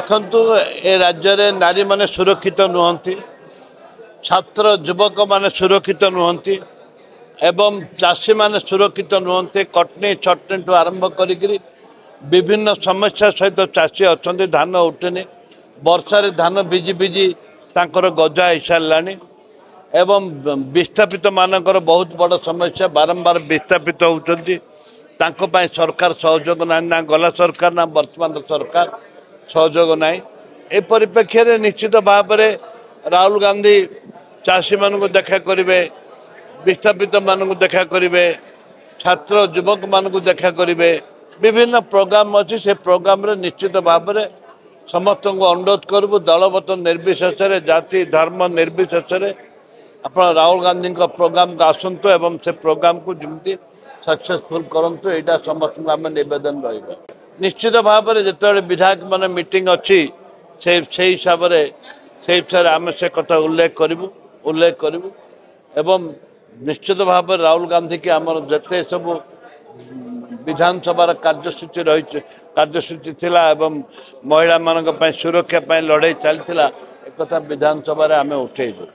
देखु ए राज्य में नारी माने सुरक्षित नुहति, छात्र युवक माने सुरक्षित नुहति एवं चाषी माने सुरक्षित नुहति। कटनी छटनी ठू आरंभ करी विभिन्न समस्या सहित चाषी अच्छा धान उठेनि, वर्षार धान भिजी भिजी तांकर गजा हो सारा एवं विस्थापित मानकर बहुत बड़ समस्या, बारंबार विस्थापित होती सरकार सहयोग ना गला सरकार ना वर्तमान सरकार सहयोग ना। ए परिप्रेक्षी निश्चित भाव में राहुल गांधी चाषी मान देखा करेंगे, विस्थापित मान देखा करेंगे, छात्र युवक मान देखा करेंगे। विभिन्न प्रोग्राम अच्छी से प्रोग्राम रे निश्चित भाव में समस्त को अनुरोध करूँ, दलबत निर्विशेष जाति धर्म निर्विशेष आप राहुल गांधी प्रोग्राम को आसतु एवं से प्रोग्राम को जमी सक्सेसफुल करूँ, यहाँ समस्त आम नवेदन रहा। निश्चित भाव में जिते विधायक मान मीटिंग अच्छी से हिसाब से आम से कथा उल्लेख करूँ एवं निश्चित भाव में राहुल गांधी की आम जिते सब विधानसभा कार्यसूची रही कार्यसूची थिला एवं महिला मान सुरक्षा लड़ाई चलता एक विधानसभा आम उठेलु।